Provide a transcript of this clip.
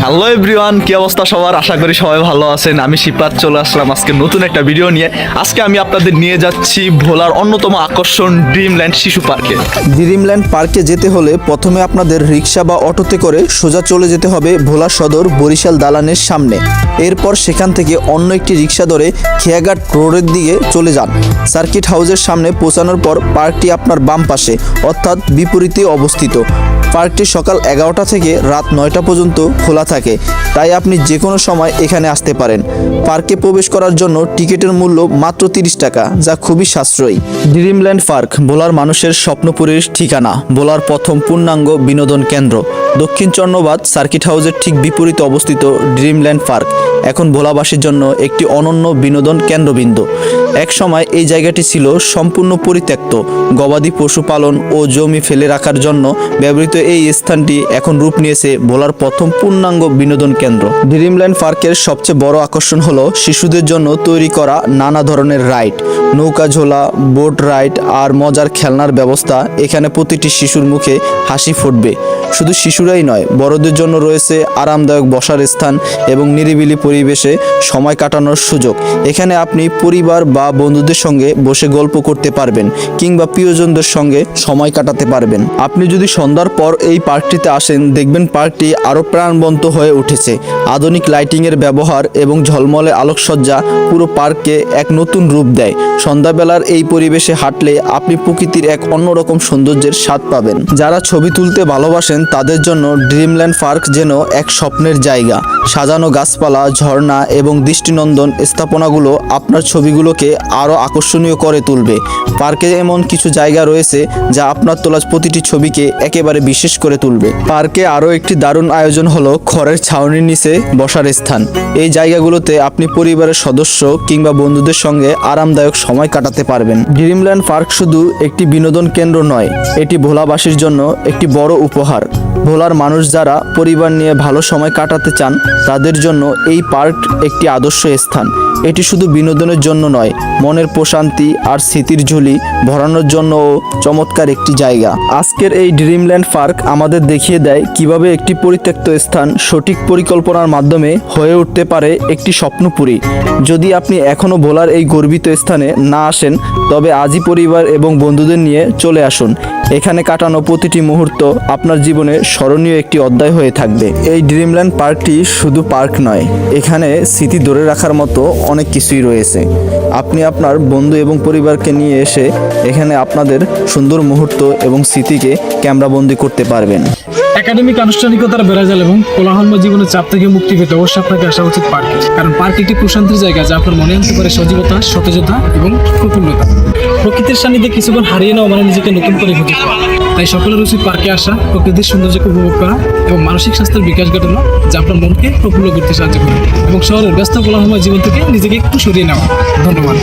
Hello everyone, কি অবস্থা সবার? আশা করি সবাই ভালো আছেন। আমি শিপাত চলে আসলাম আজকে নতুন একটা ভিডিও নিয়ে। আজকে আমি আপনাদের নিয়ে যাচ্ছি ভোলার অন্যতম আকর্ষণ ড্রিমল্যান্ড শিশু পার্কে। ড্রিমল্যান্ড পার্কে যেতে হলে প্রথমে আপনাদের রিক্সা বা অটোতে করে সোজা চলে যেতে হবে ভোলা সদর বরিশাল দালানের সামনে। এরপর সেখান থেকে অন্য একটি রিক্সা ধরে খেয়াঘাট রোডের দিকে চলে যান। সার্কিট হাউসের সামনে পৌঁছানোর পর পার্কটি আপনার বাম পাশে অর্থাৎ বিপরীতে অবস্থিত। পার্কটি সকাল 11টা থেকে রাত 9টা পর্যন্ত খোলা থাকে, তাই আপনি যে কোনো সময় এখানে আসতে পারেন। পার্কে প্রবেশ করার জন্য টিকিটের মূল্য মাত্র 30 টাকা, যা খুবই সাশ্রয়ী। ড্রিমল্যান্ড পার্ক ভোলার মানুষের স্বপ্নপুরীর ঠিকানা, ভোলার প্রথম পূর্ণাঙ্গ বিনোদন কেন্দ্র। দক্ষিণ চন্দ্রবাদ সার্কিট হাউসের ঠিক বিপরীতে অবস্থিত ড্রিমল্যান্ড পার্ক এখন ভোলাবাসীর জন্য একটি অনন্য বিনোদন কেন্দ্রবিন্দু। এক সময় এই জায়গাটি ছিল সম্পূর্ণ পরিত্যক্ত। গবাদি পশুপালন ও জমি ফেলে রাখার জন্য ব্যবহৃত এই স্থানটি এখন রূপ নিয়েছে ভোলার প্রথম পূর্ণাঙ্গ বিনোদন কেন্দ্র। ড্রিমল্যান্ড পার্কের সবচেয়ে বড় আকর্ষণ হলো শিশুদের জন্য তৈরি করা নানা ধরনের রাইড, নৌকা ঝোলা, বোট রাইড আর মজার খেলনার ব্যবস্থা। এখানে প্রতিটি শিশুর মুখে হাসি ফুটবে। শুধু শিশুরাই নয়, বড়দের জন্য রয়েছে আরামদায়ক বসার স্থান এবং নিরিবিলি পরিবেশে সময় কাটানোর সুযোগ। এখানে আপনি পরিবার বা বন্ধুদের সঙ্গে বসে গল্প করতে পারবেন কিংবা প্রিয়জনদের সঙ্গে সময় কাটাতে পারবেন। আপনি যদি সন্ধ্যার পর এই পার্কটিতে আসেন, দেখবেন পার্কটি আরও প্রাণবন্ত হয়ে উঠেছে। আধুনিক লাইটিংয়ের ব্যবহার এবং ঝলমলে আলোকসজ্জা পুরো পার্ককে এক নতুন রূপ দেয়। সন্ধ্যাবেলার এই পরিবেশে হাঁটলে আপনি প্রকৃতির এক অন্যরকম সৌন্দর্যের স্বাদ পাবেন। যারা ছবি তুলতে ভালোবাসেন তাদের জন্য ড্রিমল্যান্ড পার্ক যেন এক স্বপ্নের জায়গা। সাজানো গাছপালা, ঝর্ণা এবং দৃষ্টিনন্দন স্থাপনাগুলো আপনার ছবিগুলোকে আরও আকর্ষণীয় করে তুলবে। পার্কে এমন কিছু জায়গা রয়েছে যা আপনার তোলা প্রতিটি ছবিকে একেবারে বিশেষ করে তুলবে। পার্কে আরও একটি দারুণ আয়োজন হলো খড়ের ছাউনির নিচে বসার স্থান। এই জায়গাগুলোতে আপনি পরিবারের সদস্য কিংবা বন্ধুদের সঙ্গে আরামদায়ক সময় কাটাতে পারবেন। ড্রিমল্যান্ড পার্ক শুধু একটি বিনোদন কেন্দ্র নয়, এটি ভোলাবাসীর জন্য একটি বড় উপহার। ভোলার মানুষ যারা পরিবার নিয়ে ভালো সময় কাটাতে চান তাদের জন্য এই পার্ক একটি আদর্শ স্থান। এটি শুধু বিনোদনের জন্য নয়, মনের প্রশান্তি আর স্মৃতির ঝুলি ভরানোর জন্যও চমৎকার একটি জায়গা। আজকের এই ড্রিমল্যান্ড পার্ক আমাদের দেখিয়ে দেয় কিভাবে একটি পরিত্যক্ত স্থান সঠিক পরিকল্পনার মাধ্যমে হয়ে উঠতে পারে একটি স্বপ্নপুরী। যদি আপনি এখনও ভোলার এই গর্বিত স্থানে না আসেন, তবে আজই পরিবার এবং বন্ধুদের নিয়ে চলে আসুন। এখানে কাটানো প্রতিটি মুহূর্ত আপনার জীবনে স্মরণীয় একটি অধ্যায় হয়ে থাকবে। এই ড্রিমল্যান্ড পার্কটি শুধু পার্ক নয়, এখানে স্মৃতি ধরে রাখার মতো অনেক কিছুই রয়েছে। আপনি আপনার বন্ধু এবং পরিবারকে নিয়ে এসে এখানে আপনাদের সুন্দর মুহূর্ত এবং স্মৃতিকে ক্যামেরাবন্দি করতে পারবেন। একাডেমিক আনুষ্ঠানিকতার বেড়াজাল এবং কোলাহলময় জীবনের চাপ থেকে মুক্তি পেতে অবশ্যই আপনাকে আসা উচিত পার্কে। কারণ পার্ক একটি প্রশান্তির জায়গা যা আপনার মনে আনতে পারে সজীবতা, সতেজতা এবং প্রফুল্লতা। প্রকৃতির সান্নিধ্যে কিছুক্ষণ হারিয়ে নেওয়া মানে নিজেকে নতুন করে খুঁজে পাওয়া। তাই সকলের উচিত পার্কে আসা, প্রকৃতির সৌন্দর্যকে উপভোগ করা এবং মানসিক স্বাস্থ্যের বিকাশ ঘটানো, যা আপনার মনকে প্রফুল্ল করতে সাহায্য করে এবং শহরের ব্যস্ত কোলাহলময় জীবন থেকে নিজেকে একটু সরিয়ে নেওয়া। ধন্যবাদ।